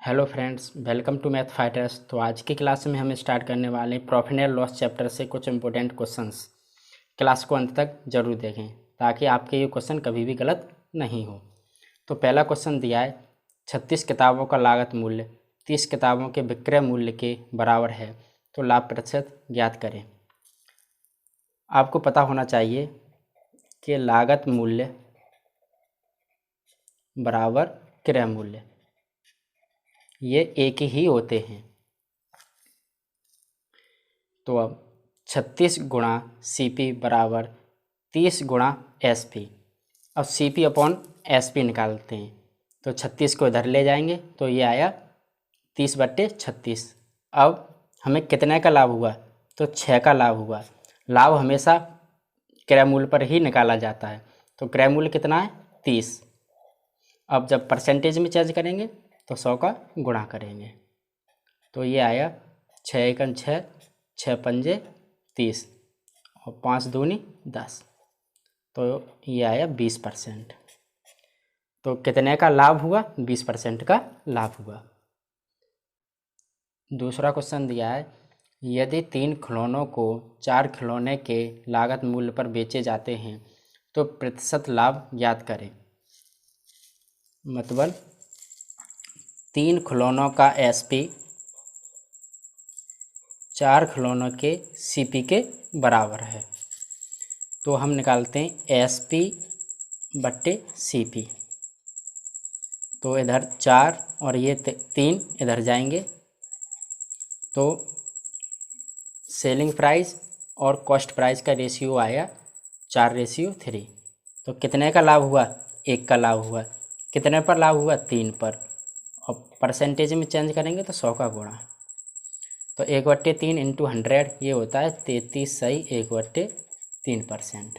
Hello friends, welcome to Math Fighters. तो आज की क्लास में हम स्टार्ट करने वाले हैं प्रॉफिट एंड लॉस चैप्टर से कुछ इंपॉर्टेंट क्वेश्चंस। क्लास को अंत तक जरूर देखें ताकि आपके ये क्वेश्चन कभी भी गलत नहीं हो। तो पहला क्वेश्चन दिया है 36 किताबों का लागत मूल्य 30 किताबों के विक्रय मूल्य के बराबर है, तो लाभ प्रतिशत ज्ञात करें। आपको पता होना चाहिए कि लागत मूल्य बराबर क्रय मूल्य ये एक ही होते हैं। तो अब 36 गुणा सी पी बराबर 30 गुणा एस पी। अब C P upon S P निकालते हैं तो 36 को इधर ले जाएंगे तो ये आया 30/36। अब हमें कितने का लाभ हुआ? तो 6 का लाभ हुआ। लाभ हमेशा क्रय मूल्य पर ही निकाला जाता है, तो क्रय मूल्य कितना है? 30। अब जब परसेंटेज में चेंज करेंगे तो 100 का गुणा करेंगे तो ये आया 6 एकम 6, 6 पंजे 30 और 5 दूनी 10, तो ये आया 20%। तो कितने का लाभ हुआ? 20% का लाभ हुआ। दूसरा क्वेश्चन दिया है यदि 3 खिलौनों को 4 खिलौने के लागत मूल्य पर बेचे जाते हैं तो प्रतिशत लाभ ज्ञात करें। मतलब 3 खिलौनों का एसपी 4 खिलौनों के सीपी के बराबर है, तो हम निकालते हैं एसपी बट्टे सीपी। तो इधर 4 और ये 3 इधर जाएंगे तो सेलिंग प्राइस और कॉस्ट प्राइस का रेशियो आया 4:3। तो कितने का लाभ हुआ? 1 का लाभ हुआ। कितने पर लाभ हुआ? 3 पर। और परसेंटेज में चेंज करेंगे तो 100 का गुणा, तो 1/3 इंटू 100 ये होता है 33.1/3%।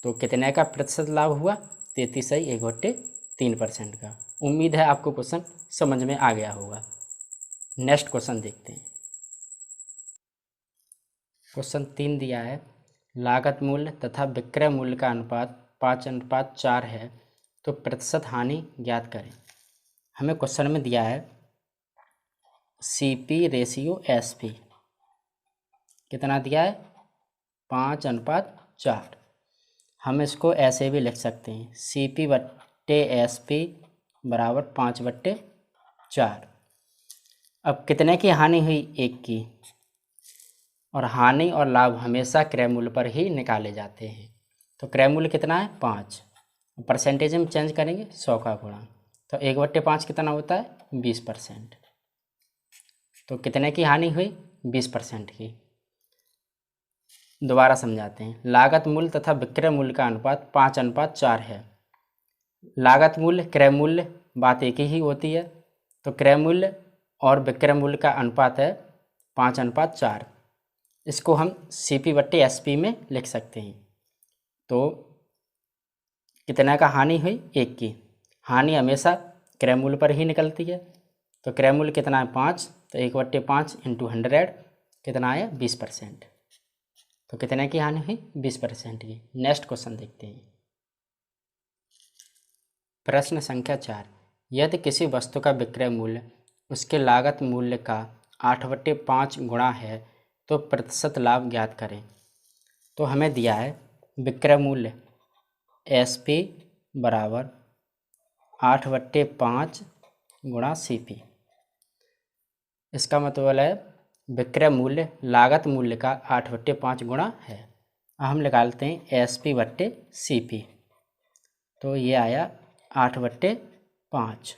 तो कितने का प्रतिशत लाभ हुआ? 33.1/3% का। उम्मीद है आपको क्वेश्चन समझ में आ गया होगा। नेक्स्ट क्वेश्चन देखते हैं। क्वेश्चन 3 दिया है लागत मूल्य तथा विक्रय मूल्य का अनुपात 5:4 है, तो प्रतिशत हानि ज्ञात करें। हमें क्वेश्चन में दिया है सीपी रेशियो एसपी कितना दिया है? 5:4। हम इसको ऐसे भी लिख सकते हैं सीपी बट्टे एसपी बराबर 5/4। अब कितने की हानि हुई? 1 की। और हानि और लाभ हमेशा क्रय मूल्य पर ही निकाले जाते हैं, तो क्रय मूल्य कितना है? 5। परसेंटेज में चेंज करेंगे 100 का गुणा, तो 1/5 कितना होता है? 20%। तो कितने की हानि हुई? 20% की। दोबारा समझाते हैं। लागत मूल्य तथा विक्रय मूल्य का अनुपात 5:4 है। लागत मूल्य क्रय मूल्य बात एक ही होती है, तो क्रय मूल्य और विक्रय मूल्य का अनुपात है 5:4। इसको हम सीपी बट्टे एसपी में लिख सकते हैं। तो कितना का हानि हुई? 1 की। हानि हमेशा क्रय मूल्य पर ही निकलती है, तो क्रय मूल्य कितना है? 5, तो 1/5 इंटू 100 कितना आया? 20%। तो कितने की हानि हुई? 20% की। नेक्स्ट क्वेश्चन देखते हैं। प्रश्न संख्या 4, यदि किसी वस्तु का विक्रय मूल्य उसके लागत मूल्य का 8/5 गुणा है तो प्रतिशत लाभ ज्ञात करें। तो हमें दिया है विक्रय मूल्य एसपी बराबर 8/5 गुणा सीपी। इसका मतलब है विक्रय मूल्य लागत मूल्य का 8/5 गुणा है। हम निकालते हैं एसपी बट्टे सीपी, तो ये आया 8/5।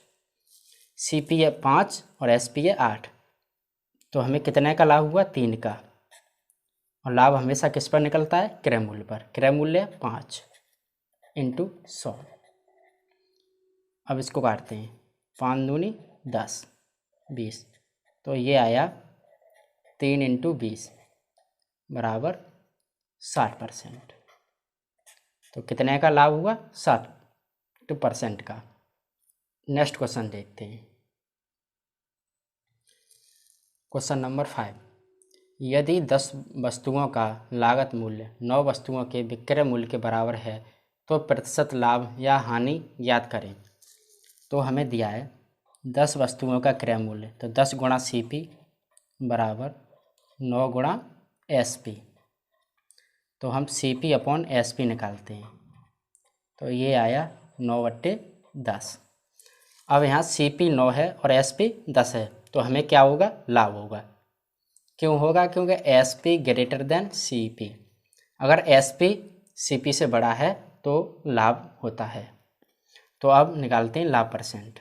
सीपी है 5 और एसपी है 8, तो हमें कितने का लाभ हुआ? 3 का। और लाभ हमेशा किस पर निकलता है? क्रय मूल्य पर। क्रय मूल्य 5 इंटू 100। अब इसको काटते हैं, 5 दूनी 10, 20, तो ये आया 3 इंटू 20 बराबर 60%। तो कितने का लाभ हुआ? 60% का। नेक्स्ट क्वेश्चन देखते हैं। क्वेश्चन नंबर 5, यदि 10 वस्तुओं का लागत मूल्य 9 वस्तुओं के विक्रय मूल्य के बराबर है तो प्रतिशत लाभ या हानि ज्ञात करें। तो हमें दिया है 10 वस्तुओं का क्रय मूल्य, तो 10 गुणा CP बराबर 9 गुणा SP। तो हम CP अपॉन SP निकालते हैं, तो ये आया 9/10। अब यहाँ CP 9 है और SP 10 है, तो हमें क्या होगा, लाभ होगा। क्यों होगा, क्योंकि SP ग्रेटर देन CP। अगर SP CP से बड़ा है तो लाभ होता है। तो अब निकालते हैं लाभ परसेंट।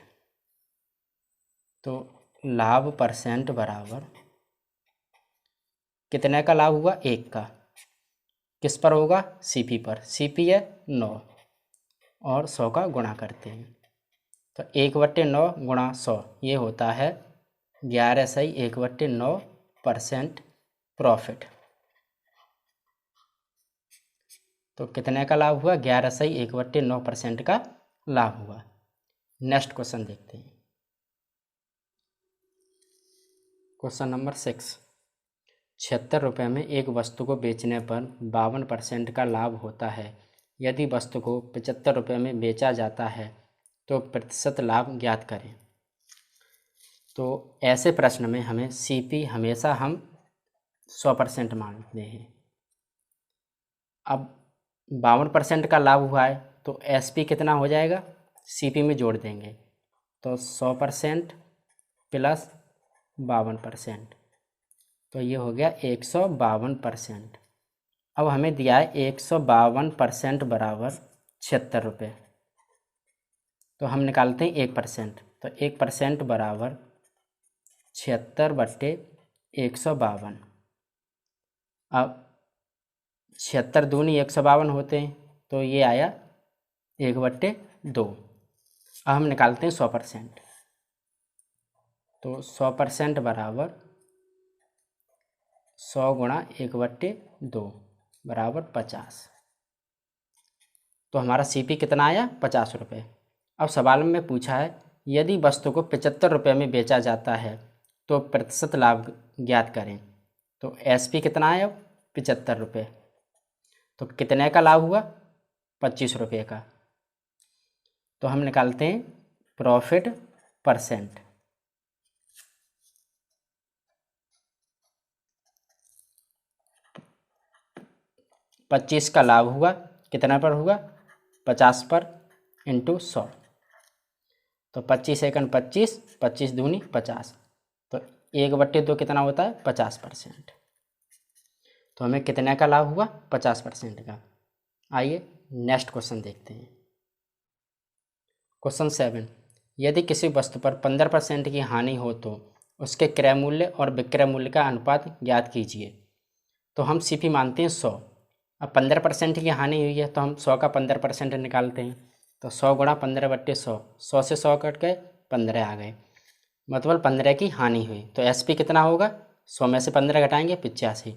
तो लाभ परसेंट बराबर कितने का लाभ हुआ, 1 का। किस पर होगा, CP पर। CP है 9 और 100 का गुणा करते हैं, तो 1/9 गुणा 100 ये होता है 11 सही 1/9% प्रॉफिट। तो कितने का लाभ हुआ, 11 सही 1/9% का लाभ हुआ। नेक्स्ट क्वेश्चन देखते हैं। Question number 6। 76 रुपये में एक वस्तु को बेचने पर 52% का लाभ होता है। यदि वस्तु को 75 रुपये में बेचा जाता है तो प्रतिशत लाभ ज्ञात करें। तो ऐसे प्रश्न में हमें CP हमेशा हम 100% मानते हैं। अब 52% का लाभ हुआ है तो SP कितना हो जाएगा, CP में जोड़ देंगे, तो 100% प्लस 52%, तो ये हो गया 152%। अब हमें दिया है 152% बराबर 76 रुपये, तो हम निकालते हैं 1%, तो 1% बराबर 76/152। अब 76 दूनी 152 होते हैं, तो ये आया 1/2। अब हम निकालते हैं 100%, तो 100% बराबर 100 गुणा 1/2 बराबर 50। तो हमारा CP कितना आया, 50 रुपये। अब सवाल में पूछा है यदि वस्तु को 75 रुपये में बेचा जाता है तो प्रतिशत लाभ ज्ञात करें। तो SP कितना आया, 75 रुपये, तो कितने का लाभ हुआ, 25 रुपये का। तो हम निकालते हैं प्रॉफिट परसेंट। पच्चीस का लाभ हुआ, कितना पर हुआ, 50 पर इंटू 100, तो 25 एकन 25, 25 दूनी 50, तो 1/2 कितना होता है, 50%। तो हमें कितने का लाभ हुआ, 50% का। आइए नेक्स्ट क्वेश्चन देखते हैं। क्वेश्चन 7। यदि किसी वस्तु पर 15% की हानि हो तो उसके क्रय मूल्य और विक्रय मूल्य का अनुपात ज्ञात कीजिए। तो हम CP मानते हैं 100। अब 15% की हानि हुई है तो हम 100 का 15% निकालते हैं, तो 100 गुणा 15/100, 100 से 100 कट गए, 15 आ गए, मतलब 15 की हानि हुई। तो SP कितना होगा, 100 में से 15 घटाएंगे 85।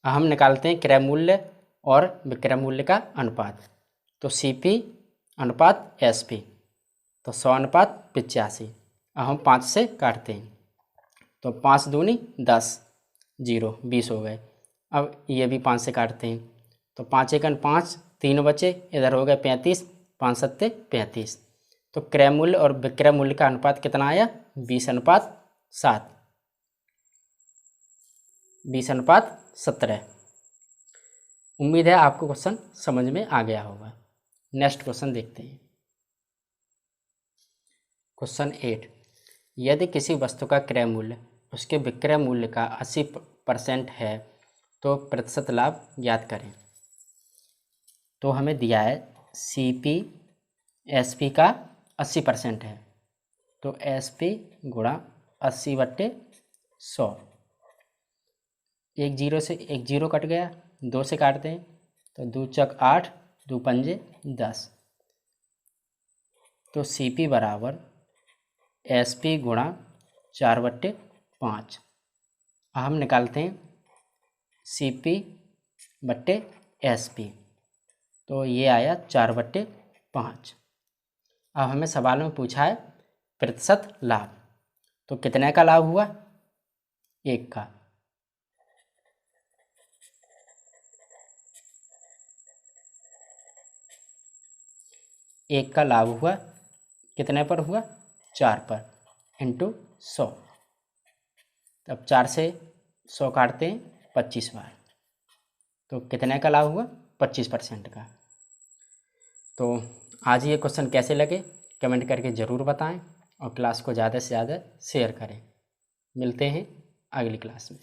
अब हम निकालते हैं क्रय मूल्य और विक्रय मूल्य का अनुपात, तो CP अनुपात SP, तो 100 अनुपात 85। अब हम 5 से काटते हैं, तो 5 दूनी 10, 0 20 हो गए। अब ये भी 5 से काटते हैं, तो 5 एकन 5, 3 बचे, इधर हो गए 35, 5 सत्ते 35। तो क्रय मूल्य और विक्रय मूल्य का अनुपात कितना आया, 20:7, 20:17। उम्मीद है आपको क्वेश्चन समझ में आ गया होगा। नेक्स्ट क्वेश्चन देखते हैं। क्वेश्चन 8। यदि किसी वस्तु का क्रय मूल्य उसके विक्रय मूल्य का 80% है तो प्रतिशत लाभ ज्ञात करें। तो हमें दिया है CP SP का 80% है, तो SP गुणा 80/100। एक जीरो से एक जीरो कट गया, 2 से काटते हैं, तो 2 चक 8, 2 पंजे 10, तो CP बराबर SP गुणा 4/5। हम निकालते हैं CP/SP, तो ये आया 4/5। अब हमें सवाल में पूछा है प्रतिशत लाभ, तो कितने का लाभ हुआ, 1 का। एक का लाभ हुआ, कितने पर हुआ, 4 पर, इंटू 100। अब 4 से 100 काटते हैं 25 बार, तो कितने का लाभ हुआ? 25% का। तो आज ये क्वेश्चन कैसे लगे कमेंट करके ज़रूर बताएं और क्लास को ज़्यादा से ज़्यादा शेयर करें। मिलते हैं अगली क्लास में।